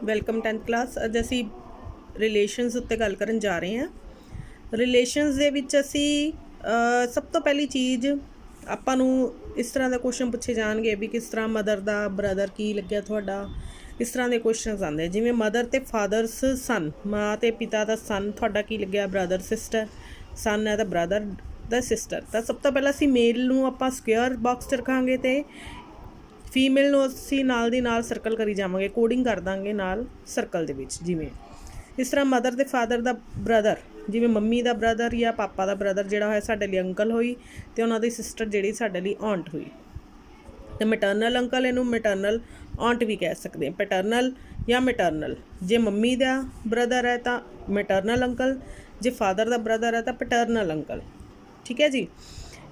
Welcome 10th class. ਅੱਜ ਅਸੀਂ relations ਉੱਤੇ ਗੱਲ ਕਰਨ ਜਾ ਰਹੇ ਹਾਂ। ਰਿਲੇਸ਼ਨਸ ਦੇ ਵਿੱਚ ਅਸੀਂ ਸਭ ਤੋਂ ਪਹਿਲੀ ਚੀਜ਼ ਆਪਾਂ ਨੂੰ ਇਸ ਤਰ੍ਹਾਂ ਦਾ ਕੁਐਸਚਨ ਪੁੱਛੇ ਜਾਣਗੇ ਵੀ ਕਿਸ ਤਰ੍ਹਾਂ ਮਦਰ ਦਾ ਬ੍ਰਦਰ ਕੀ ਲੱਗਿਆ ਤੁਹਾਡਾ, ਇਸ ਤਰ੍ਹਾਂ ਦੇ ਕੁਐਸਚਨਸ ਆਉਂਦੇ ਜਿਵੇਂ ਮਦਰ ਅਤੇ ਫਾਦਰਸ ਸਨ, ਮਾਂ ਅਤੇ ਪਿਤਾ ਦਾ ਸਨ ਤੁਹਾਡਾ ਕੀ ਲੱਗਿਆ, ਬ੍ਰਦਰ ਸਿਸਟਰ। ਸਨ ਹੈ ਤਾਂ ਬ੍ਰਦਰ ਦਾ ਸਿਸਟਰ। ਤਾਂ ਸਭ ਤੋਂ ਪਹਿਲਾਂ ਅਸੀਂ ਮੇਲ ਨੂੰ ਆਪਾਂ ਸਕੁਅਰ ਬਾਕਸ 'ਚ ਰੱਖਾਂਗੇ ਅਤੇ ਫੀਮੇਲ ਨੂੰ ਅਸੀਂ ਨਾਲ ਦੀ ਨਾਲ ਸਰਕਲ ਕਰੀ ਜਾਵਾਂਗੇ, ਕੋਡਿੰਗ ਕਰ ਦਾਂਗੇ ਨਾਲ ਸਰਕਲ ਦੇ ਵਿੱਚ। ਜਿਵੇਂ ਇਸ ਤਰ੍ਹਾਂ ਮਦਰ ਅਤੇ ਫਾਦਰ ਦਾ ਬ੍ਰਦਰ, ਜਿਵੇਂ ਮੰਮੀ ਦਾ ਬ੍ਰਦਰ ਜਾਂ ਪਾਪਾ ਦਾ ਬ੍ਰਦਰ ਜਿਹੜਾ ਹੋਇਆ ਸਾਡੇ ਲਈ ਅੰਕਲ ਹੋਈ, ਅਤੇ ਉਹਨਾਂ ਦੀ ਸਿਸਟਰ ਜਿਹੜੀ ਸਾਡੇ ਲਈ ਆਂਟ ਹੋਈ। ਅਤੇ ਮੈਟਰਨਲ ਅੰਕਲ ਇਹਨੂੰ ਮੈਟਰਨਲ ਆਂਟ ਵੀ ਕਹਿ ਸਕਦੇ ਹਾਂ, ਪੈਟਰਨਲ ਜਾਂ ਮੈਟਰਨਲ। ਜੇ ਮੰਮੀ ਦਾ ਬ੍ਰਦਰ ਹੈ ਤਾਂ ਮੈਟਰਨਲ ਅੰਕਲ, ਜੇ ਫਾਦਰ ਦਾ ਬ੍ਰਦਰ ਹੈ ਤਾਂ ਪੈਟਰਨਲ ਅੰਕਲ। ਠੀਕ ਹੈ ਜੀ।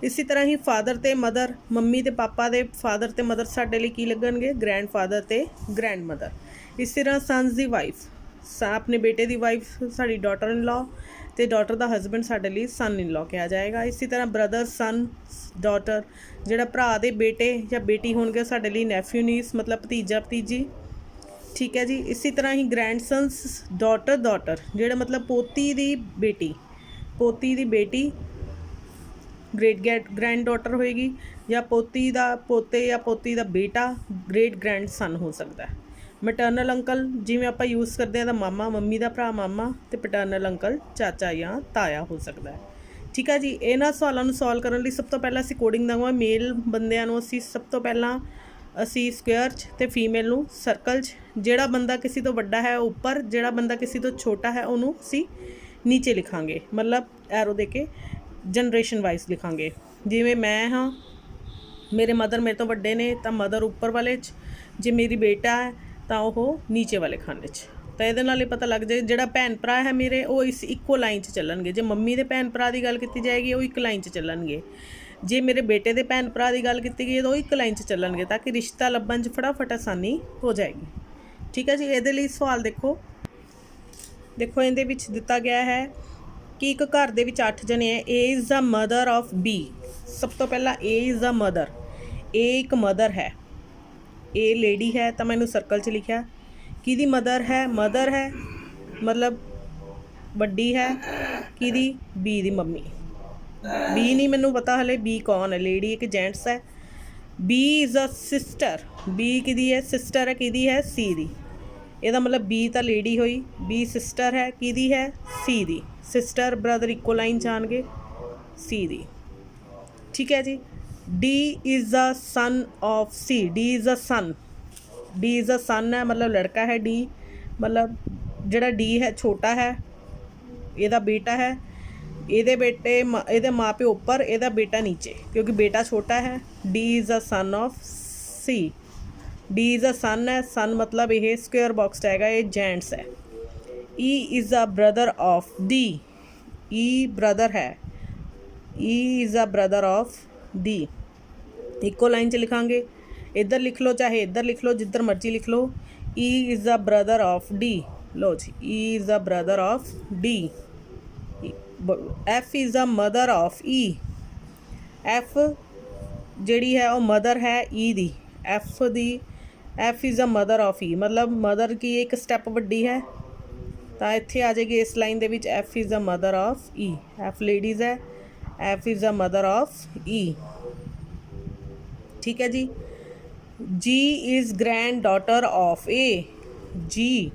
ਇਸੇ ਤਰ੍ਹਾਂ ਹੀ ਫਾਦਰ ਅਤੇ ਮਦਰ, ਮੰਮੀ ਅਤੇ ਪਾਪਾ ਦੇ ਫਾਦਰ ਅਤੇ ਮਦਰ ਸਾਡੇ ਲਈ ਕੀ ਲੱਗਣਗੇ, ਗ੍ਰੈਂਡ ਫਾਦਰ ਅਤੇ ਗ੍ਰੈਂਡ ਮਦਰ। ਇਸ ਤਰ੍ਹਾਂ ਸਨਸ ਦੀ ਵਾਈਫ, ਆਪਣੇ ਬੇਟੇ ਦੀ ਵਾਈਫ ਸਾਡੀ ਡਾਟਰ ਇਨ ਲਾਅ, ਅਤੇ ਡਾਟਰ ਦਾ ਹਸਬੈਂਡ ਸਾਡੇ ਲਈ ਸਨ ਇਨ ਲਾਅ ਕਿਹਾ ਜਾਏਗਾ। ਇਸੇ ਤਰ੍ਹਾਂ ਬ੍ਰਦਰ ਸਨ ਡਾਟਰ, ਜਿਹੜਾ ਭਰਾ ਦੇ ਬੇਟੇ ਜਾਂ ਬੇਟੀ ਹੋਣਗੇ ਸਾਡੇ ਲਈ ਨੈਫਿਊ ਨੀਸ, ਮਤਲਬ ਭਤੀਜਾ ਭਤੀਜੀ। ਠੀਕ ਹੈ ਜੀ। ਇਸੇ ਤਰ੍ਹਾਂ ਹੀ ਗ੍ਰੈਂਡ ਸਨਸ ਡਾਟਰ ਡਾਟਰ, ਜਿਹੜਾ ਮਤਲਬ ਪੋਤੀ ਦੀ ਬੇਟੀ, ਪੋਤੀ ਦੀ ਬੇਟੀ ਗ੍ਰੈਂਡ ਡਾਟਰ ਹੋਏਗੀ, ਜਾਂ ਪੋਤੀ ਦਾ ਪੋਤੇ ਜਾਂ ਪੋਤੀ ਦਾ ਬੇਟਾ ਗ੍ਰੇਟ ਗ੍ਰੈਂਡ ਸਨ ਹੋ ਸਕਦਾ। ਮੈਟਰਨਲ ਅੰਕਲ ਜਿਵੇਂ ਆਪਾਂ ਯੂਜ਼ ਕਰਦੇ ਹਾਂ ਤਾਂ ਮਾਮਾ, ਮੰਮੀ ਦਾ ਭਰਾ ਮਾਮਾ, ਅਤੇ ਪੈਟਰਨਲ ਅੰਕਲ ਚਾਚਾ ਜਾਂ ਤਾਇਆ ਹੋ ਸਕਦਾ ਹੈ। ਠੀਕ ਹੈ ਜੀ। ਇਹਨਾਂ ਸਵਾਲਾਂ ਨੂੰ ਸੋਲਵ ਕਰਨ ਲਈ ਸਭ ਤੋਂ ਪਹਿਲਾਂ ਅਸੀਂ ਕੋਡਿੰਗ ਦੇਵਾਂਗੇ। ਮੇਲ ਬੰਦਿਆਂ ਨੂੰ ਅਸੀਂ ਸਭ ਤੋਂ ਪਹਿਲਾਂ ਸਕੁਅਰ 'ਚ ਅਤੇ ਫੀਮੇਲ ਨੂੰ ਸਰਕਲ 'ਚ। ਜਿਹੜਾ ਬੰਦਾ ਕਿਸੇ ਤੋਂ ਵੱਡਾ ਹੈ ਉਹ ਉੱਪਰ, ਜਿਹੜਾ ਬੰਦਾ ਕਿਸੇ ਤੋਂ ਛੋਟਾ ਹੈ ਉਹਨੂੰ ਅਸੀਂ ਨੀਚੇ ਲਿਖਾਂਗੇ, ਮਤਲਬ ਐਰੋ ਦੇ ਕੇ ਜਨਰੇਸ਼ਨ ਵਾਈਜ਼ ਲਿਖਾਂਗੇ। ਜਿਵੇਂ ਮੈਂ ਹਾਂ, ਮੇਰੇ ਮਦਰ ਮੇਰੇ ਤੋਂ ਵੱਡੇ ਨੇ ਤਾਂ ਮਦਰ ਉੱਪਰ ਵਾਲੇ 'ਚ, ਜੇ ਮੇਰੀ ਬੇਟਾ ਹੈ ਤਾਂ ਉਹ ਨੀਚੇ ਵਾਲੇ ਖਾਨੇ 'ਚ। ਤਾਂ ਇਹਦੇ ਨਾਲ ਹੀ ਪਤਾ ਲੱਗ ਜਾਏ ਜਿਹੜਾ ਭੈਣ ਭਰਾ ਹੈ ਮੇਰੇ ਉਹ ਇਸ ਇੱਕੋ ਲਾਈਨ 'ਚ ਚੱਲਣਗੇ। ਜੇ ਮੰਮੀ ਦੇ ਭੈਣ ਭਰਾ ਦੀ ਗੱਲ ਕੀਤੀ ਜਾਏਗੀ ਉਹ ਇੱਕ ਲਾਈਨ 'ਚ ਚੱਲਣਗੇ। ਜੇ ਮੇਰੇ ਬੇਟੇ ਦੇ ਭੈਣ ਭਰਾ ਦੀ ਗੱਲ ਕੀਤੀ ਗਈ ਤਾਂ ਉਹ ਇੱਕ ਲਾਈਨ 'ਚ ਚੱਲਣਗੇ, ਤਾਂ ਕਿ ਰਿਸ਼ਤਾ ਲੱਭਣ 'ਚ ਫਟਾਫਟ ਆਸਾਨੀ ਹੋ ਜਾਏਗੀ। ਠੀਕ ਹੈ ਜੀ। ਇਹਦੇ ਲਈ ਸਵਾਲ ਦੇਖੋ ਇਹਦੇ ਵਿੱਚ ਦਿੱਤਾ ਗਿਆ ਹੈ ਕਿ ਇੱਕ ਘਰ ਦੇ ਵਿੱਚ 8 ਜਣੇ ਹੈ। ਏ is the mother of B. ਸਭ ਤੋਂ ਪਹਿਲਾਂ ਏ ਇਜ਼ ਦਾ ਮਦਰ, ਏ ਇੱਕ ਮਦਰ ਹੈ, ਏ ਲੇਡੀ ਹੈ ਤਾਂ ਮੈਨੂੰ ਸਰਕਲ 'ਚ ਲਿਖਿਆ। ਕਿਹਦੀ ਮਦਰ ਹੈ, ਮਦਰ ਹੈ ਮਤਲਬ ਵੱਡੀ ਹੈ। ਕਿਹਦੀ, ਬੀ ਦੀ ਮੰਮੀ। ਬੀ ਨਹੀਂ ਮੈਨੂੰ ਪਤਾ ਹਲੇ ਬੀ ਕੌਣ ਹੈ, ਲੇਡੀ ਇੱਕ ਜੈਂਟਸ ਹੈ। B is a sister, B ਕਿਹਦੀ ਹੈ, ਸਿਸਟਰ ਹੈ, ਕਿਹਦੀ ਹੈ, ਸੀ ਦੀ। ਇਹਦਾ ਮਤਲਬ ਬੀ ਤਾਂ ਲੇਡੀ ਹੋਈ, ਬੀ ਸਿਸਟਰ ਹੈ, ਕਿਹਦੀ ਹੈ, ਸੀ ਦੀ। ਸਿਸਟਰ ਬ੍ਰਦਰ ਇੱਕੋ ਲਾਈਨ 'ਚ ਆਉਣਗੇ, ਸੀ ਦੀ। ਠੀਕ ਹੈ ਜੀ। D is a son of C, D is a son, D is a son ਹੈ ਮਤਲਬ ਲੜਕਾ ਹੈ। ਡੀ ਮਤਲਬ ਜਿਹੜਾ ਡੀ ਹੈ ਛੋਟਾ ਹੈ, ਇਹਦਾ ਬੇਟਾ ਹੈ। ਇਹਦੇ ਮਾਂ ਪਿਓ ਉੱਪਰ, ਇਹਦਾ ਬੇਟਾ ਨੀਚੇ, ਕਿਉਂਕਿ ਬੇਟਾ ਛੋਟਾ ਹੈ। D is a son of C, D is a son ਹੈ, ਸਨ ਮਤਲਬ ਇਹ ਸਕੁਅਰ ਬਾਕਸ 'ਚ ਆਏਗਾ, ਇਹ ਜੈਂਟਸ ਹੈ। E is a brother of D, E brother ਹੈ, E is a brother of D. ਇੱਕੋ ਲਾਈਨ 'ਚ ਲਿਖਾਂਗੇ, ਇੱਧਰ ਲਿਖ ਲਓ ਚਾਹੇ ਇੱਧਰ ਲਿਖ ਲਓ, ਜਿੱਧਰ ਮਰਜ਼ੀ ਲਿਖ ਲਓ। E is a brother of D, ਲਓ ਜੀ, E is a brother of D. F is a mother of E, F ਜਿਹੜੀ ਹੈ ਉਹ ਮਦਰ ਹੈ ਈ ਦੀ, F is a mother of E ਮਤਲਬ ਮਦਰ ਕੀ ਇੱਕ ਸਟੈਪ ਵੱਡੀ ਹੈ, ਤਾਂ ਇੱਥੇ ਆ ਜਾਏਗੀ ਇਸ ਲਾਈਨ ਦੇ ਵਿੱਚ F is a mother of E. F ladies ਹੈ, F is a mother of E. ਠੀਕ ਹੈ ਜੀ। G is granddaughter of A, G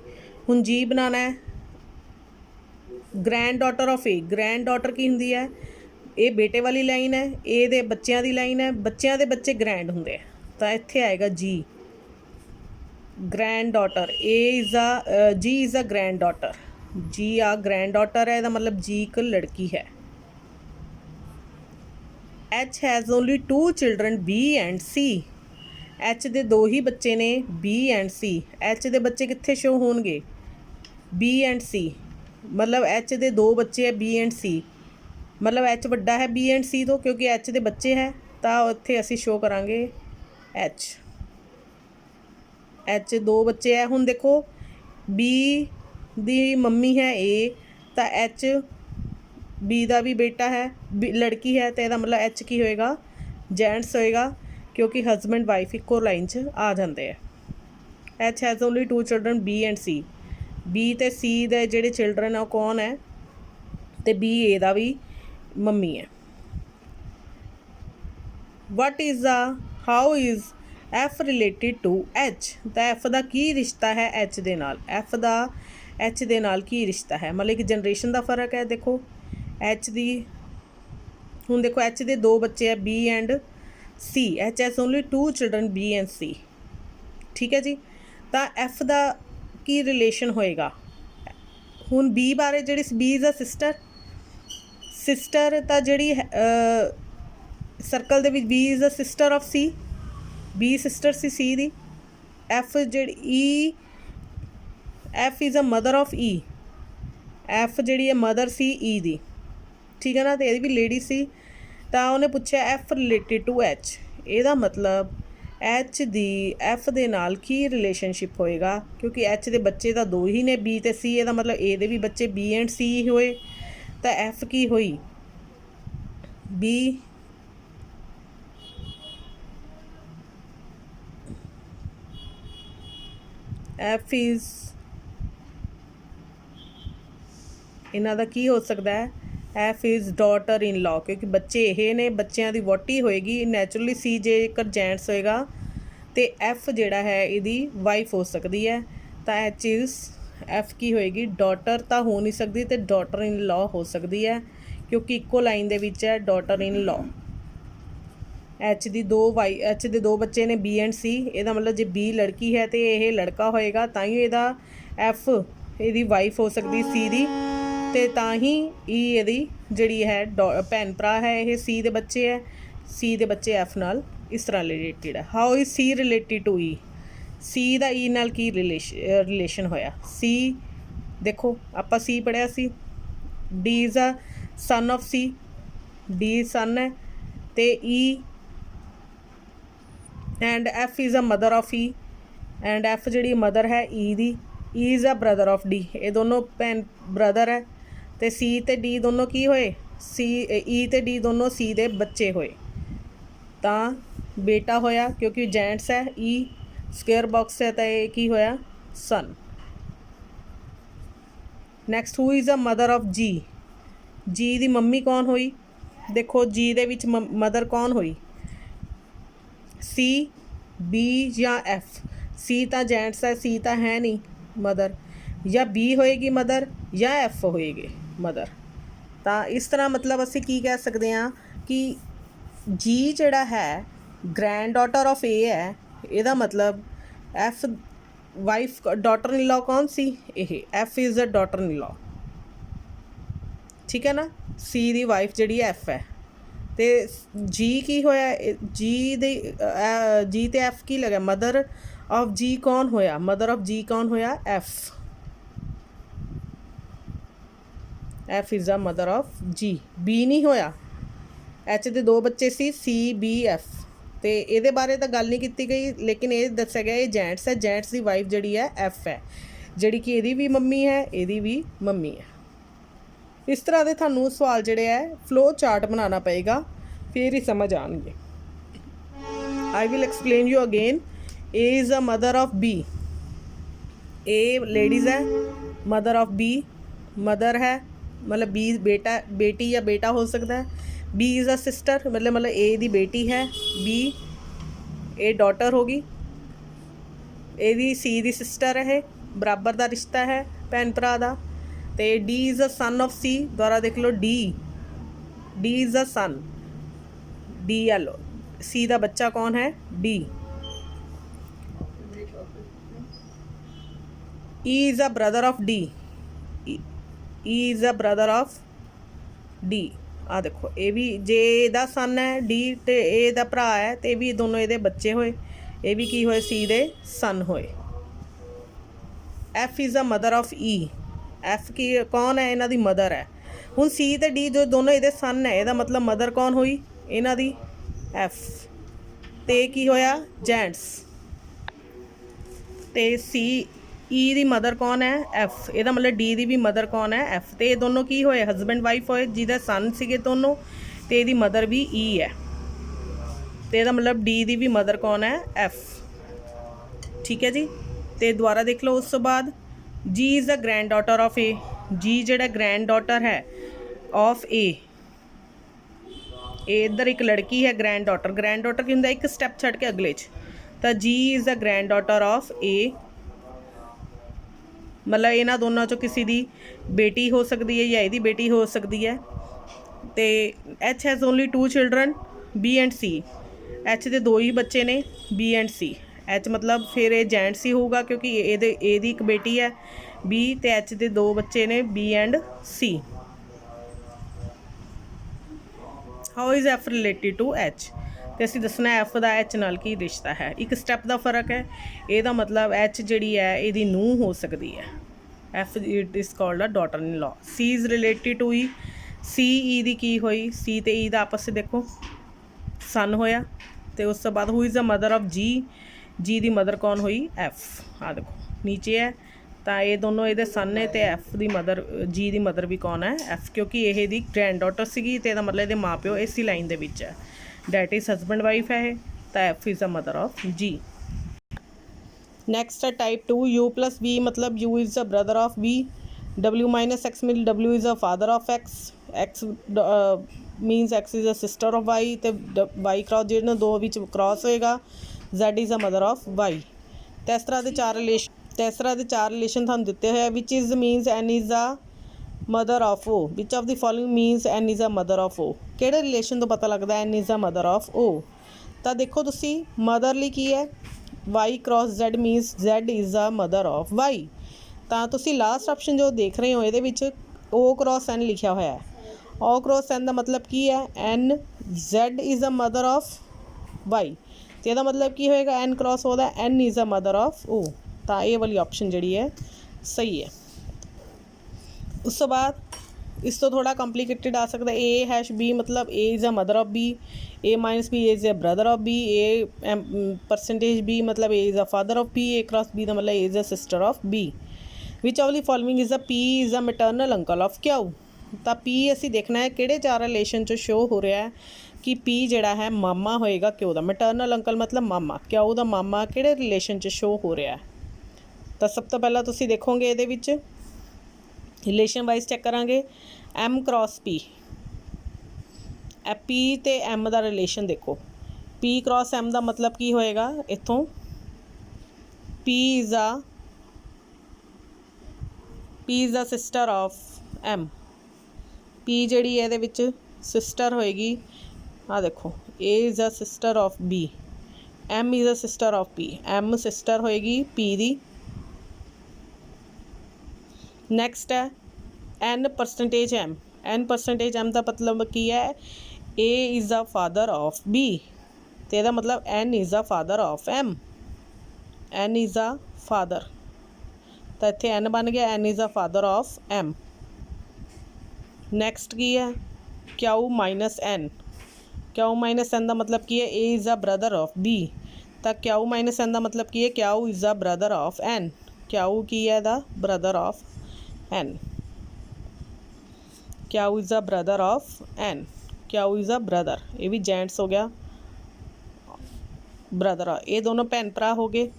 ਹੁਣ ਜੀ ਬਣਾਉਣਾ ਹੈ, granddaughter of A. Granddaughter ਕੀ ਹੁੰਦੀ ਹੈ, ਇਹ ਬੇਟੇ ਵਾਲੀ ਲਾਈਨ ਹੈ, ਇਹ ਦੇ ਬੱਚਿਆਂ ਦੀ ਲਾਈਨ ਹੈ, ਬੱਚਿਆਂ ਦੇ ਬੱਚੇ ਗ੍ਰੈਂਡ ਹੁੰਦੇ ਆ, ਤਾਂ ਇੱਥੇ ਆਏਗਾ ਜੀ ਗ੍ਰੈਂਡ ਡਾਟਰ। ਜੀ ਇਜ਼ ਅ ਗ੍ਰੈਂਡ ਡਾਟਰ, ਜੀ ਆ ਗ੍ਰੈਂਡ ਡਾਟਰ ਹੈ, ਇਹਦਾ ਮਤਲਬ ਜੀ ਇੱਕ ਲੜਕੀ ਹੈ। H has only 2 children B and C, H ਦੇ 2 ਹੀ ਬੱਚੇ ਨੇ, ਬੀ ਐਂਡ ਸੀ। ਐਚ ਦੇ ਬੱਚੇ ਕਿੱਥੇ ਸ਼ੋ ਹੋਣਗੇ, ਬੀ ਐਂਡ ਸੀ, ਮਤਲਬ ਐਚ ਦੇ 2 ਬੱਚੇ ਹੈ ਬੀ ਐਂਡ ਸੀ, ਮਤਲਬ ਐਚ ਵੱਡਾ ਹੈ ਬੀ ਐਂਡ ਸੀ ਤੋਂ, ਕਿਉਂਕਿ ਐਚ ਦੇ ਬੱਚੇ ਹੈ ਤਾਂ ਉੱਥੇ ਅਸੀਂ ਸ਼ੋ ਕਰਾਂਗੇ ਐਚ। ਐਚ 2 ਬੱਚੇ ਹੈ। ਹੁਣ ਦੇਖੋ ਬੀ ਦੀ ਮੰਮੀ ਹੈ ਏ, ਤਾਂ ਐਚ ਬੀ ਦਾ ਵੀ ਬੇਟਾ ਹੈ, ਲੜਕੀ ਹੈ, ਅਤੇ ਇਹਦਾ ਮਤਲਬ ਐਚ ਕੀ ਹੋਏਗਾ, ਜੈਂਟਸ ਹੋਏਗਾ, ਕਿਉਂਕਿ ਹਸਬੈਂਡ ਵਾਈਫ ਇੱਕੋ ਲਾਈਨ 'ਚ ਆ ਜਾਂਦੇ ਆ। H has only 2 children, B and C. B ਤੇ C ਦੇ ਜਿਹੜੇ ਚਿਲਡਰਨ ਆ ਉਹ ਕੌਣ ਹੈ, ਤੇ B ਇਹਦਾ ਵੀ ਮੰਮੀ ਹੈ। how is F related to H? ਤਾਂ F ਦਾ ਕੀ ਰਿਸ਼ਤਾ ਹੈ H ਦੇ ਨਾਲ? F ਦਾ H ਦੇ ਨਾਲ ਕੀ ਰਿਸ਼ਤਾ ਹੈ? ਮਤਲਬ ਕਿ ਜਨਰੇਸ਼ਨ ਦਾ ਫਰਕ ਹੈ। ਦੇਖੋ H ਦੀ ਹੁਣ ਦੇਖੋ H ਦੇ 2 ਬੱਚੇ ਹੈ B and C. H has only 2 children, B and C. ਠੀਕ ਹੈ ਜੀ। ਤਾਂ F ਦਾ ਕੀ ਰਿਲੇਸ਼ਨ ਹੋਏਗਾ? ਹੁਣ B ਬਾਰੇ ਜਿਹੜੀ B ਇਜ਼ ਅ ਸਿਸਟਰ ਤਾਂ ਜਿਹੜੀ ਸਰਕਲ ਦੇ ਵਿੱਚ B is a sister of C. B sister ਸੀ C ਦੀ। F ਜਿਹੜੀ F is a mother of E. F ਜਿਹੜੀ ਹੈ ਮਦਰ ਸੀ E ਦੀ, ਠੀਕ ਹੈ ਨਾ। ਅਤੇ ਇਹਦੀ ਵੀ ਲੇਡੀ ਸੀ। ਤਾਂ ਉਹਨੇ ਪੁੱਛਿਆ F ਰਿਲੇਟਿਡ ਟੂ H। ਇਹਦਾ ਮਤਲਬ H ਦੀ F ਦੇ ਨਾਲ ਕੀ ਰਿਲੇਸ਼ਨਸ਼ਿਪ ਹੋਏਗਾ? ਕਿਉਂਕਿ H ਦੇ ਬੱਚੇ ਤਾਂ 2 ਹੀ ਨੇ, B ਅਤੇ C। ਇਹਦਾ ਮਤਲਬ ਇਹਦੇ ਵੀ ਬੱਚੇ B and C ਹੋਏ। ਤਾਂ F ਕੀ ਹੋਈ? B F ਇਜ਼ ਇਹਨਾਂ ਦਾ ਕੀ ਹੋ ਸਕਦਾ ਹੈ? F is daughter in law, ਕਿਉਂਕਿ ਬੱਚੇ ਇਹ ਨੇ, ਬੱਚਿਆਂ ਦੀ ਵਹੁਟੀ ਹੋਏਗੀ। ਨੈਚੁਰਲੀ C ਜੇਕਰ ਜੈਂਟਸ ਹੋਏਗਾ ਅਤੇ F ਜਿਹੜਾ ਹੈ ਇਹਦੀ ਵਾਈਫ ਹੋ ਸਕਦੀ ਹੈ। ਤਾਂ H ਇਜ਼ F ਕੀ ਹੋਏਗੀ? ਡਾਟਰ ਤਾਂ ਹੋ ਨਹੀਂ ਸਕਦੀ ਅਤੇ ਡਾਟਰ ਇਨ ਲਾਅ ਹੋ ਸਕਦੀ ਹੈ, ਕਿਉਂਕਿ ਇੱਕੋ ਲਾਈਨ ਦੇ ਵਿੱਚ ਹੈ ਡਾਟਰ ਇਨ ਲਾਅ। H ਦੇ 2 ਬੱਚੇ ਨੇ B and C। ਇਹਦਾ ਮਤਲਬ ਜੇ B ਲੜਕੀ ਹੈ ਅਤੇ ਇਹ ਲੜਕਾ ਹੋਏਗਾ ਤਾਂ ਹੀ ਇਹਦਾ F ਇਹਦੀ ਵਾਈਫ ਹੋ ਸਕਦੀ C ਦੀ, ਅਤੇ ਤਾਂ ਹੀ E ਇਹਦੀ ਜਿਹੜੀ ਹੈ ਭੈਣ ਭਰਾ ਹੈ। ਇਹ C ਦੇ ਬੱਚੇ ਹੈ। C ਦੇ ਬੱਚੇ F ਨਾਲ ਇਸ ਤਰ੍ਹਾਂ ਰਿਲੇਟਿਡ ਹੈ। How is C related to E? C ਦਾ E ਨਾਲ ਕੀ ਰਿਲੇਸ਼ਨ ਹੋਇਆ? C ਦੇਖੋ ਆਪਾਂ C ਪੜ੍ਹਿਆ ਸੀ। D is a son of C. D son ਹੈ ਅਤੇ E and F is a mother of E. And F ਜਿਹੜੀ ਮਦਰ ਹੈ E ਦੀ। E is a brother of D. ਇਹ ਦੋਨੋਂ ਭੈਣ ਬ੍ਰਦਰ ਹੈ। ਅਤੇ C ਅਤੇ D ਦੋਨੋਂ ਕੀ ਹੋਏ? E ਅਤੇ D ਦੋਨੋਂ C ਦੇ ਬੱਚੇ ਹੋਏ। ਤਾਂ ਬੇਟਾ ਹੋਇਆ, ਕਿਉਂਕਿ ਜੈਂਟਸ ਹੈ। E ਸਕੁਏਅਰ ਬਾਕਸ ਹੈ ਤਾਂ ਇਹ ਕੀ ਹੋਇਆ? Son. Next, who is a mother of G? G ਦੀ ਮੰਮੀ ਕੌਣ ਹੋਈ? ਦੇਖੋ G ਦੇ ਵਿੱਚ ਮਦਰ ਕੌਣ ਹੋਈ? C, B ਜਾਂ F? C ਤਾਂ ਜੈਂਟਸ ਹੈ, C ਤਾਂ ਹੈ ਨਹੀਂ ਮਦਰ। ਜਾਂ B ਹੋਏਗੀ ਮਦਰ ਜਾਂ F ਹੋਏਗੀ ਮਦਰ। ਤਾਂ ਇਸ ਤਰ੍ਹਾਂ ਮਤਲਬ ਅਸੀਂ ਕੀ ਕਹਿ ਸਕਦੇ ਹਾਂ ਕਿ G ਜਿਹੜਾ ਹੈ ਗ੍ਰੈਂਡ ਡਾਟਰ ਆਫ A ਹੈ। ਇਹਦਾ ਮਤਲਬ F wife daughter in law ਕੌਣ ਸੀ? ਇਹ F is a daughter in law, ਠੀਕ ਹੈ ਨਾ। C ਦੀ ਵਾਈਫ ਜਿਹੜੀ F ਹੈ। ਅਤੇ G ਕੀ ਹੋਇਆ? G ਅਤੇ F ਕੀ ਲੱਗਿਆ? ਮਦਰ ਆਫ G ਕੌਣ ਹੋਇਆ? ਮਦਰ ਆਫ G ਕੌਣ ਹੋਇਆ? F. F is a mother of G. B ਨਹੀਂ ਹੋਇਆ। H ਦੇ 2 ਬੱਚੇ ਸੀ C, B, F। ਅਤੇ ਇਹਦੇ ਬਾਰੇ ਤਾਂ ਗੱਲ ਨਹੀਂ ਕੀਤੀ ਗਈ, ਲੇਕਿਨ ਇਹ ਦੱਸਿਆ ਗਿਆ ਇਹ ਜੈਂਟਸ ਹੈ। ਜੈਂਟਸ ਦੀ ਵਾਈਫ ਜਿਹੜੀ ਹੈ F ਹੈ, ਜਿਹੜੀ ਕਿ ਇਹਦੀ ਵੀ ਮੰਮੀ ਹੈ, ਇਹਦੀ ਵੀ ਮੰਮੀ ਹੈ। ਇਸ ਤਰ੍ਹਾਂ ਦੇ ਤੁਹਾਨੂੰ ਸਵਾਲ ਜਿਹੜੇ ਹੈ ਫਲੋ ਚਾਰਟ ਬਣਾਉਣਾ ਪਏਗਾ, ਫਿਰ ਹੀ ਸਮਝ ਆਉਣਗੇ। I will explain you again. A is a mother of B. A ladies ਹੈ, mother of B mother ਹੈ, ਮਤਲਬ B ਬੇਟੀ ਜਾਂ ਬੇਟਾ ਹੋ ਸਕਦਾ ਹੈ। B is a sister, ਮਤਲਬ A ਦੀ ਬੇਟੀ ਹੈ। B ਇਹ ਡਾਟਰ ਹੋ ਗਈ। ਇਹਦੀ C ਦੀ ਸਿਸਟਰ ਹੈ, ਇਹ ਬਰਾਬਰ ਦਾ ਰਿਸ਼ਤਾ ਹੈ ਭੈਣ ਭਰਾ ਦਾ। ਅਤੇ D is a son of C. ਦੁਬਾਰਾ ਦੇਖ ਲਓ, D is a son. D ਲਓ, C ਦਾ ਬੱਚਾ ਕੌਣ ਹੈ? D. E is a brother of D. E is a brother of D. ਆਹ ਦੇਖੋ, ਇਹ ਵੀ ਜੇ ਇਹਦਾ ਸਨ ਹੈ D ਅਤੇ ਇਹਦਾ ਭਰਾ ਹੈ, ਅਤੇ ਇਹ ਵੀ ਦੋਨੋਂ ਇਹਦੇ ਬੱਚੇ ਹੋਏ। ਇਹ ਵੀ ਕੀ ਹੋਏ? C ਦੇ ਸਨ ਹੋਏ। F is a mother of E. F ਕੀ ਕੌਣ ਹੈ? ਇਹਨਾਂ ਦੀ ਮਦਰ ਹੈ। ਹੁਣ C ਅਤੇ D ਜੋ ਦੋਨੋਂ ਇਹਦੇ ਸਨ ਹੈ, ਇਹਦਾ ਮਤਲਬ ਮਦਰ ਕੌਣ ਹੋਈ ਇਹਨਾਂ ਦੀ? F. ਅਤੇ ਕੀ ਹੋਇਆ? ਜੈਂਟਸ। ਅਤੇ E ਦੀ ਮਦਰ ਕੌਣ ਹੈ? F. ਇਹਦਾ ਮਤਲਬ D ਦੀ ਵੀ ਮਦਰ ਕੌਣ ਹੈ? F. ਅਤੇ ਇਹ ਦੋਨੋਂ ਕੀ ਹੋਏ? ਹਸਬੈਂਡ ਵਾਈਫ ਹੋਏ, ਜਿਹਦੇ ਸਨ ਸੀਗੇ ਦੋਨੋਂ, ਅਤੇ ਇਹਦੀ ਮਦਰ ਵੀ E ਹੈ। ਅਤੇ ਇਹਦਾ ਮਤਲਬ D ਦੀ ਵੀ ਮਦਰ ਕੌਣ ਹੈ? F. ਠੀਕ ਹੈ ਜੀ। तो दुबारा देख लो। उस तो बाद G is the granddaughter of A, G जिहड़ा ग्रैंड डॉटर है ऑफ ए, इधर एक लड़की है ग्रैंड डॉटर की हुंदा एक स्टैप छड़ के अगले च, तो G is the granddaughter of A, मतलब इन्हां दोनों चों किसी दी बेटी हो सकती है या इहदी बेटी हो सकती है। तो H has only 2 children B and C, H दे 2 ही बच्चे ने बी एंड सी। एच मतलब फिर ये जेंट्स ही होगा क्योंकि एदी एक बेटी है बी, तो एच दे 2 बच्चे ने B and C. How is F related to H, तो असीं दसना एफ का एच नाल की रिश्ता है। एक स्टैप का फर्क है, ਇਹਦਾ मतलब एच जिहड़ी है ਇਹਦੀ ਨੂੰਹ हो सकती है। F it is called a daughter-in-law. C is related to E, C E दी की होई, सी ते ई दा आपस देखो सन होया। तो उस तो बाद who is the mother of G, G दी मदर कौन हुई एफ, आ देखो नीचे है। तो ये दोनों ये सन ने, तो एफ दी मदर जी दी मदर भी कौन है एफ, क्योंकि ये दी ग्रैंड डॉटर सीगी, तो इसदा मतलब ये माँ प्यो इसी लाइन दे विच है। डैट इज़ हसबैंड वाइफ है, तो F is the mother of G. Next है टाइप 2 यू प्लस बी, मतलब U is the brother of B. W minus X मिल, W is the father of X, X means X is the sister of Y, तो Y cross जिन्होंने दो which cross होएगा Z is the mother of Y. तो इस तरह के 4 relation थानू दिते हुए, which is means N is the mother of O, which of the following means N is the mother of O. किहड़े रिलेशन तो पता लगता N is the mother of O. तो देखो तुसी मदरली की है Y cross Z means Z is the mother of Y. तो तुसी लास्ट ऑप्शन जो देख रहे हो ये ओ क्रॉस एन लिखा हुआ है। ओ क्रॉस एन का मतलब की है N Z is the mother of Y, तो यदा मतलब की होएगा एन क्रॉस होता N is the mother of O. तो ये वाली ऑप्शन जी है सही है। उस तो बाद इस तो थोड़ा कॉम्प्लीकेटेड आ सकता है। ए हैश बी मतलब A is a mother of B, A minus B is a brother of B, A percentage B मतलब A is a father of B, A cross B का मतलब A is a sister of B. Which of the following is a P is a maternal uncle of Q. तो P असी देखना है किहड़े 4 relation चो show हो रहा है कि पी जिहड़ा है मामा होएगा क्यू दा। मैटरनल अंकल मतलब मामा, क्यू दा मामा किहड़े रिलेशन च शो हो रहा है। तो सब तो पहला तुसी देखोगे ये रिलेशन वाइज चैक करांगे। एम क्रॉस पी, पी तो एम का रिलेशन देखो, पी क्रॉस एम का मतलब की होएगा इत्थों P is the sister of M, P जिहड़ी इहदे विच सिस्टर होएगी, आ देखो A is a sister of B, M is a sister of P, M sister होएगी पी दी। नैक्सट है N percentage M, N percentage M का मतलब की है A is the father of B, तो यदा मतलब N is the father of M, N is the father, तो इत्थे एन बन गया N is the father of M. Next की है Q minus N, Q minus N का मतलब की है A is the brother of B, तो क्यू माइनस एन का मतलब की है Q is the brother of N, Q की है the brother of N, Q is the brother of N, Q is the brother, ये भी जेंट्स हो गया ब्रदर, ये दोनों भैन भरा हो गए,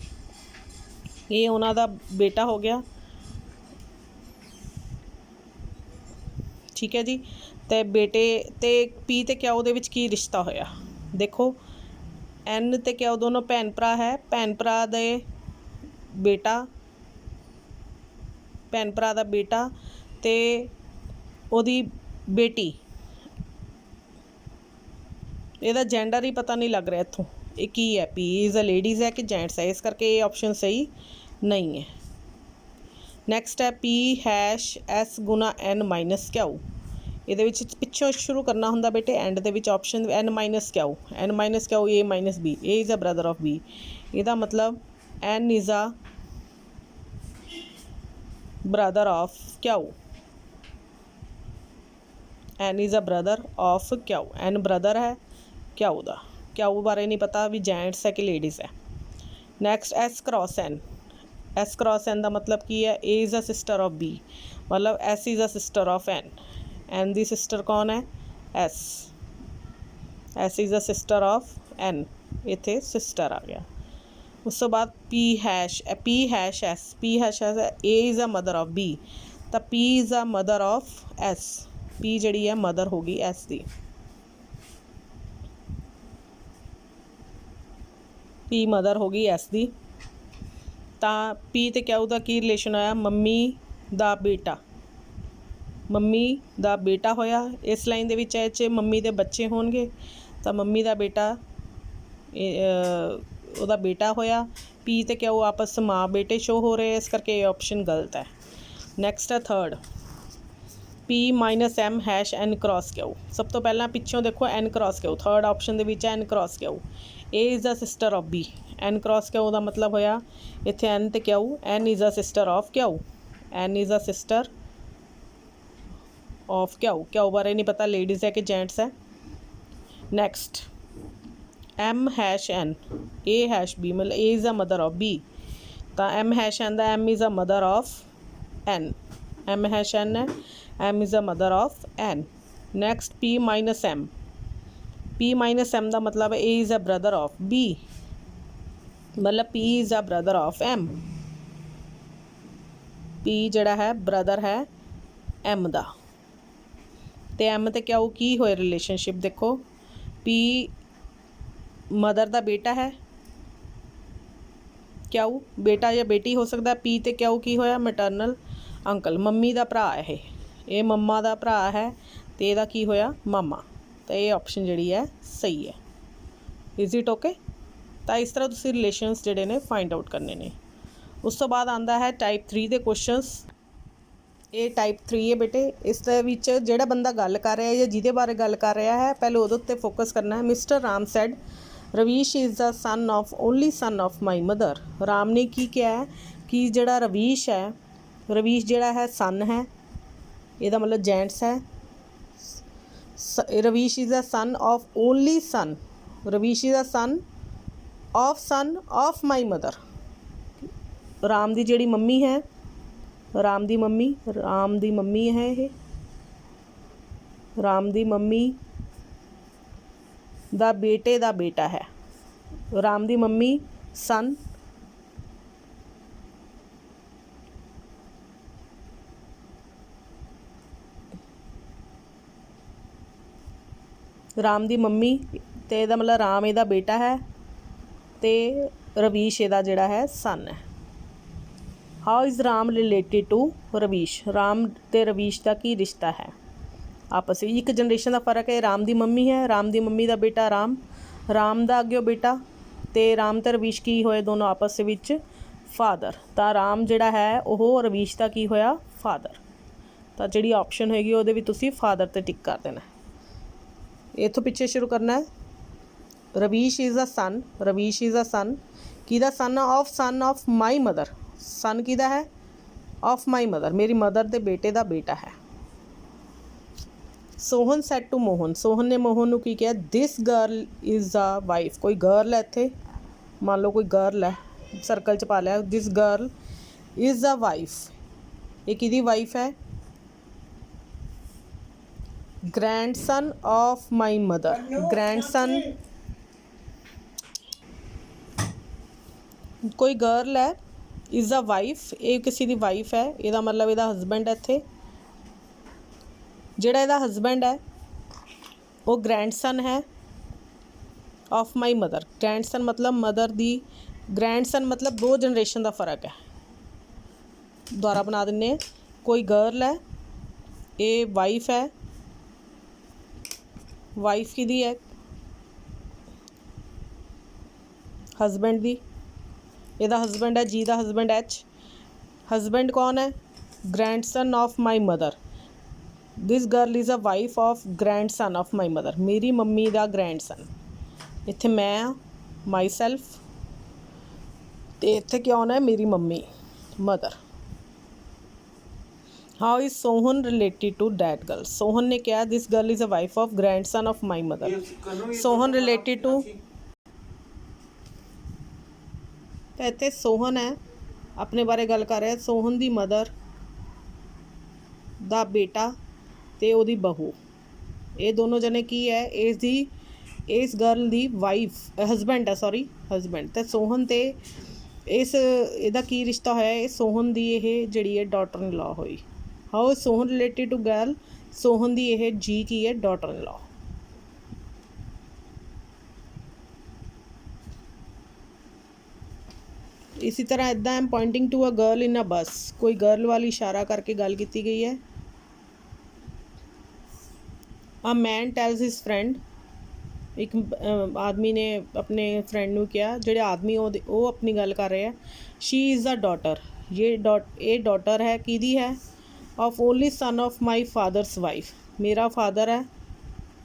ये उन्हों का बेटा हो गया। ठीक है जी। तो बेटे तो पी तो क्यू दे विच की रिश्ता होया देखो, एन तो क्यू दोनों भैन भरा है, भैन भरा दे बेटा, भैन भरा दा बेटा ते ओदी बेटी, ਇਹਦਾ जेंडर ही पता नहीं लग रहा इत्थों ये की है, पी इज़ अ लेडीज़ है कि जेंट्स है, इस करके ये ऑप्शन सही नहीं है। नैक्सट है पी हैश एस गुना एन माइनस क्यू, ये पिछों शुरू करना होंगे बेटे, and the which option N minus Q, N minus Q A minus B, A is a brother of B, इसका मतलब N is a brother of Q, N is a brother of Q, N brother है Q दा, Q बारे नहीं पता भी gents है कि लेडीज़ है। Next S cross N, S cross N का मतलब की है A is a sister of B, मतलब S is a sister of N, N दी सिस्टर कौन है S, S is a sister of N, इत्थे सिस्टर आ गया। ਉਸ ਤੋਂ ਬਾਅਦ P hash S A is a mother of B, ਤਾਂ P is a mother of S, P ਜਿਹੜੀ ਹੈ ਮਦਰ ਹੋ ਗਈ S ਦੀ। P ਮਦਰ ਹੋ ਗਈ S ਦੀ। ਤਾਂ P ਤੇ ਕਿਊ ਦਾ ਕੀ ਰਿਲੇਸ਼ਨ ਹੋਇਆ, ਮੰਮੀ ਦਾ ਬੇਟਾ, ਮੰਮੀ ਦਾ ਬੇਟਾ ਹੋਇਆ। ਇਸ ਲਾਈਨ ਦੇ ਵਿੱਚ ਇਹ 'ਚ ਮੰਮੀ ਦੇ ਬੱਚੇ ਹੋਣਗੇ, ਤਾਂ ਮੰਮੀ ਦਾ ਬੇਟਾ ਉਹਦਾ ਬੇਟਾ ਹੋਇਆ। P ਤੇ ਕਿਊ ਆਪਸ ਮਾਂ ਬੇਟੇ ਸ਼ੋ ਹੋ ਰਹੇ, ਇਸ ਕਰਕੇ ਇਹ ਆਪਸ਼ਨ ਗਲਤ ਹੈ। ਨੈਕਸਟ ਹੈ third, P minus M hash N cross Q. ਸਭ ਤੋਂ ਪਹਿਲਾਂ ਪਿੱਛੋਂ ਦੇਖੋ N cross Q, third option ਦੇ ਵਿੱਚ N cross Q. A is the sister of B, N cross Q ਦਾ ਮਤਲਬ ਹੋਇਆ ਇੱਥੇ N ਤੇ Q, N is the sister of Q, N is the sister of Q. Q ਬਾਰੇ ਨਹੀਂ ਪਤਾ ਲੇਡੀਜ਼ ਹੈ ਕਿ ਜੈਂਟਸ ਹੈ। Next M hash N A hash B, ਮਤਲਬ A is the mother of B, ਤਾਂ M hash N the M is the mother of N, M hash N है, M is the mother of N। Next P minus M, P minus M ਦਾ ਮਤਲਬ A is a brother of B, मतलब P is a brother of M, P ਜਿਹੜਾ ਹੈ brother ਹੈ M ਦਾ। ਤੇ M ਤੇ ਕਿਊ ਕੀ ਹੋਏ relationship ਦੇਖੋ, P ਮਦਰ ਦਾ ਬੇਟਾ ਹੈ, ਕਿਊ ਬੇਟਾ ਜਾਂ ਬੇਟੀ ਹੋ ਸਕਦਾ। P ਤੇ ਕਿਊ ਕੀ ਹੋਇਆ, ਮੈਟਰਨਲ ਅੰਕਲ, ਮੰਮੀ ਦਾ ਭਰਾ ਇਹ ਮੰਮਾ ਦਾ ਭਰਾ ਹੈ ਤੇ ਇਹਦਾ ਕੀ ਹੋਇਆ, ਮਾਮਾ। ਤਾਂ ਇਹ ਆਪਸ਼ਨ ਜਿਹੜੀ ਹੈ ਸਹੀ ਹੈ। Is it okay. ਤਾਂ ਇਸ ਤਰ੍ਹਾਂ ਤੁਸੀਂ ਰਿਲੇਸ਼ਨਸ ਜਿਹੜੇ ਨੇ ਫਾਈਂਡ ਆਊਟ ਕਰਨੇ ਨੇ। ਉਸ ਤੋਂ ਬਾਅਦ ਆਉਂਦਾ ਹੈ ਟਾਈਪ 3 ਦੇ ਕੁਐਸਚਨਸ। ਇਹ ਟਾਈਪ 3 ਹੈ ਬੇਟੇ। ਇਸ ਦੇ ਵਿੱਚ ਜਿਹੜਾ ਬੰਦਾ ਗੱਲ ਕਰ ਰਿਹਾ ਜਾਂ ਜਿਹਦੇ ਬਾਰੇ ਗੱਲ ਕਰ ਰਿਹਾ ਹੈ, ਪਹਿਲੇ ਉਹਦੇ ਉੱਤੇ ਫੋਕਸ ਕਰਨਾ ਹੈ। Mister Ram said Ravish is the son of only son of my mother. Ram ਨੇ ਕੀ ਕਿਹਾ ਹੈ ਕਿ ਜਿਹੜਾ ਰਵੀਸ਼ ਹੈ, ਰਵੀਸ਼ ਜਿਹੜਾ ਹੈ ਸਨ ਹੈ, ਇਹਦਾ ਮਤਲਬ ਜੈਂਟਸ ਹੈ। Ravish is the son of only son, Ravish is the son of my mother. Ram ਦੀ ਜਿਹੜੀ ਮੰਮੀ ਹੈ, ਰਾਮ ਦੀ ਮੰਮੀ ਹੈ, ਇਹ ਰਾਮ ਦੀ ਮੰਮੀ ਦਾ ਬੇਟੇ ਦਾ ਬੇਟਾ ਹੈ। ਰਾਮ ਦੀ ਮੰਮੀ ਸਨ, ਰਾਮ ਦੀ ਮੰਮੀ ਤੇ ਇਹਦਾ ਮਤਲਬ ਰਾਮ ਇਹਦਾ ਬੇਟਾ ਹੈ ਤੇ ਰਵੀਸ਼ ਇਹਦਾ ਜਿਹੜਾ ਹੈ ਸਨ ਹੈ। How is Ram related to Ravish, Ram ਤੇ ਰਵੀਸ਼ ਦਾ ਕੀ ਰਿਸ਼ਤਾ ਹੈ ਆਪਸ ਵਿੱਚ। ਇੱਕ ਜਨਰੇਸ਼ਨ ਦਾ ਫਰਕ ਹੈ। ਰਾਮ ਦੀ ਮੰਮੀ ਹੈ, ਰਾਮ ਦੀ ਮੰਮੀ ਦਾ ਬੇਟਾ ਰਾਮ ਦਾ ਅੱਗੇ ਬੇਟਾ, ਤੇ ਰਾਮ ਤੇ ਰਵੀਸ਼ ਕੀ ਹੋਏ ਦੋਨੋਂ ਆਪਸ ਵਿੱਚ ਫਾਦਰ। ਤਾਂ ਰਾਮ ਜਿਹੜਾ ਹੈ ਉਹ ਰਵੀਸ਼ ਦਾ ਕੀ ਹੋਇਆ, ਫਾਦਰ। ਤਾਂ ਜਿਹੜੀ ਆਪਸ਼ਨ ਹੋਏਗੀ ਉਹਦੇ ਵਿੱਚ ਤੁਸੀਂ ਫਾਦਰ 'ਤੇ ਟਿਕ ਕਰ ਦੇਣਾ। ਇੱਥੋਂ ਪਿੱਛੇ ਸ਼ੁਰੂ ਕਰਨਾ ਹੈ। Ravish is a son, Ravish is a son ਕਿਹਦਾ, son of my mother. Son ਕਿਹਦਾ ਹੈ, ਆਫ ਮਾਈ ਮਦਰ, ਮੇਰੀ ਮਦਰ ਦੇ ਬੇਟੇ ਦਾ ਬੇਟਾ ਹੈ। ਸੋਹਨ ਸੈਡ ਟੂ ਮੋਹਨ, ਸੋਹਨ ਨੇ ਮੋਹਨ ਨੂੰ ਕੀ ਕਿਹਾ, this girl is a wife. ਕੋਈ ਗਰਲ ਹੈ ਇੱਥੇ, ਮੰਨ ਲਓ ਕੋਈ ਗਰਲ ਹੈ, ਸਰਕਲ 'ਚ ਪਾ ਲਿਆ, ਦਿਸ ਗਰਲ ਇਜ਼ ਅ ਵਾਈਫ। ਇਹ ਕਿਹਦੀ ਵਾਈਫ ਹੈ, grandson of my mother. Grandson, ਕੋਈ ਗਰਲ ਹੈ, ਇਜ਼ ਅ ਵਾਈਫ, ਇਹ ਕਿਸੇ ਦੀ ਵਾਈਫ ਹੈ, ਇਹਦਾ ਮਤਲਬ ਇਹਦਾ ਹਸਬੈਂਡ ਹੈ। ਇੱਥੇ ਜਿਹੜਾ ਇਹਦਾ ਹਸਬੈਂਡ ਹੈ ਉਹ ਗ੍ਰੈਂਡਸਨ ਹੈ ਆਫ ਮਾਈ ਮਦਰ। ਗ੍ਰੈਂਡਸਨ ਮਤਲਬ ਮਦਰ ਦੀ, ਗ੍ਰੈਂਡਸਨ ਮਤਲਬ 2 ਜਨਰੇਸ਼ਨ ਦਾ ਫਰਕ ਹੈ। ਦੁਬਾਰਾ ਬਣਾ ਦਿੰਦੇ ਹਾਂ। ਕੋਈ ਗਰਲ ਹੈ, ਇਹ ਵਾਈਫ ਹੈ, ਵਾਈਫ ਕਿਹਦੀ ਹੈ, ਹਸਬੈਂਡ ਦੀ। ਇਹਦਾ ਹਸਬੈਂਡ ਹੈ, ਜੀ ਦਾ ਹਸਬੈਂਡ H। ਹਸਬੈਂਡ ਕੌਣ ਹੈ, grandson of my mother. This girl is a wife of grandson of my mother, ਮੇਰੀ ਮੰਮੀ ਦਾ ਗ੍ਰੈਂਡਸਨ। ਇੱਥੇ ਮੈਂ ਮਾਈ ਸੈਲਫ, ਅਤੇ ਇੱਥੇ ਕੌਣ ਹੈ, ਮੇਰੀ mummy, mother. How is Sohan related to that girl. Sohan ਨੇ ਕਿਹਾ this girl is a wife of grandson of my mother. Sohan related to, ਤਾਂ ਇੱਥੇ ਸੋਹਨ ਹੈ, ਆਪਣੇ ਬਾਰੇ ਗੱਲ ਕਰ ਰਿਹਾ। ਸੋਹਨ ਦੀ ਮਦਰ ਦਾ ਬੇਟਾ ਤੇ ਉਹਦੀ ਬਹੂ, ਇਹ ਦੋਨੋਂ ਜਣੇ ਕੀ ਹੈ, ਇਸ ਦੀ ਇਸ ਗਰਲ ਦੀ ਵਾਈਫ ਹਸਬੈਂਡ ਹੈ, ਸੌਰੀ ਹਸਬੈਂਡ, ਤੇ ਸੋਹਨ ਤੇ ਇਸ ਇਹਦਾ ਕੀ ਰਿਸ਼ਤਾ ਹੋਇਆ? ਇਹ ਸੋਹਨ ਦੀ ਇਹ ਜਿਹੜੀ ਹੈ ਡਾਟਰ ਇਨ ਲਾ ਹੋਈ। How is Sohan related to girl? Sohan ਦੀ ਇਹ ਜੀ ਕੀ ਹੈ? ਡਾਟਰ ਇਨ ਲਾ। ਇसी तरह ਇੱਦਾਂ am pointing to a girl in a bus, ਕੋਈ ਗਰਲ ਵਾਲੀ ਇਸ਼ਾਰਾ ਕਰਕੇ ਗੱਲ ਕੀਤੀ ਗਈ ਹੈ। A man tells his friend, ਇੱਕ ਆਦਮੀ ਨੇ ਆਪਣੇ ਫਰੈਂਡ ਨੂੰ ਕਿਹਾ, ਜਿਹੜੇ ਆਦਮੀ ਉਹ ਆਪਣੀ ਗੱਲ ਕਰ ਰਹੇ ਆ। ਸ਼ੀ ਇਜ਼ ਅ ਡਾਟਰ, ਇਹ ਡਾਟਰ ਹੈ, ਕਿਹਦੀ ਹੈ? Of only son of my father's wife, ਮੇਰਾ ਫਾਦਰ ਹੈ।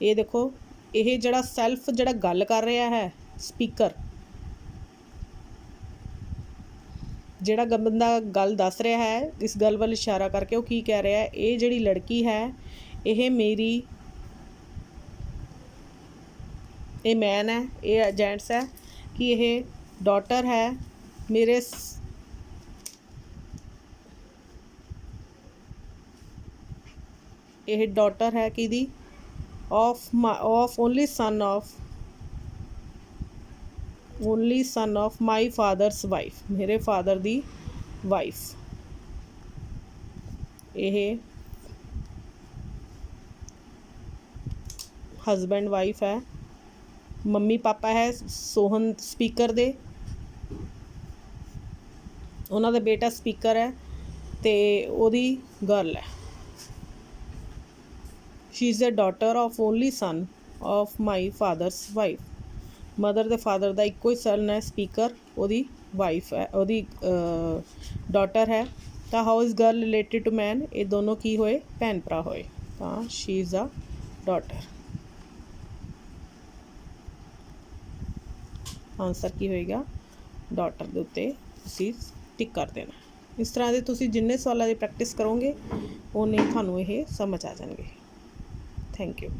ਇਹ ਦੇਖੋ, ਇਹ ਜਿਹੜਾ ਸੈਲਫ ਜਿਹੜਾ ਗੱਲ ਕਰ ਰਿਹਾ ਹੈ, ਸਪੀਕਰ ਜਿਹੜਾ ਬੰਦਾ ਗੱਲ ਦੱਸ ਰਿਹਾ ਹੈ, ਇਸ ਗੱਲ ਵੱਲ ਇਸ਼ਾਰਾ ਕਰਕੇ ਉਹ ਕੀ ਕਹਿ ਰਿਹਾ ਹੈ? ਇਹ ਜਿਹੜੀ ਲੜਕੀ ਹੈ, ਇਹ ਮੇਰੀ, ਇਹ ਮੈਨ ਹੈ, ਇਹ ਜੈਂਟਸ ਹੈ, ਕਿ ਇਹ ਡਾਟਰ ਹੈ ਮੇਰੇ, ਇਹ ਡਾਟਰ ਹੈ ਕਿਹਦੀ? Of only son of my father's wife, ਮੇਰੇ ਫਾਦਰ ਦੀ ਵਾਈਫ। ਇਹ ਹਸਬੈਂਡ ਵਾਈਫ ਹੈ, ਮੰਮੀ ਪਾਪਾ ਹੈ ਸੋਹਨ ਸਪੀਕਰ ਦੇ, ਉਹਨਾਂ ਦਾ ਬੇਟਾ ਸਪੀਕਰ ਹੈ, ਤੇ ਉਹਦੀ ਗਰਲ ਹੈ। She is a daughter of only son of my father's wife, mother ਤੇ ਫਾਦਰ ਦਾ ਇੱਕੋ ਹੀ ਸਨ ਹੈ ਸਪੀਕਰ, ਉਹਦੀ ਵਾਈਫ ਹੈ, ਉਹਦੀ ਡਾਟਰ ਹੈ। ਤਾਂ how is girl related to man, ਇਹ ਦੋਨੋਂ ਕੀ ਹੋਏ? ਭੈਣ ਭਰਾ ਹੋਏ। ਤਾਂ she is a daughter. Answer ਕੀ ਹੋਏਗਾ? ਡਾਟਰ ਦੇ ਉੱਤੇ ਤੁਸੀਂ ਟਿਕ ਕਰ ਦੇਣਾ। ਇਸ ਤਰ੍ਹਾਂ ਦੇ ਤੁਸੀਂ ਜਿੰਨੇ ਸਵਾਲਾਂ ਦੀ ਪ੍ਰੈਕਟਿਸ ਕਰੋਗੇ ਉਨੇ ਤੁਹਾਨੂੰ ਇਹ ਸਮਝ ਆ ਜਾਣਗੇ। Thank you.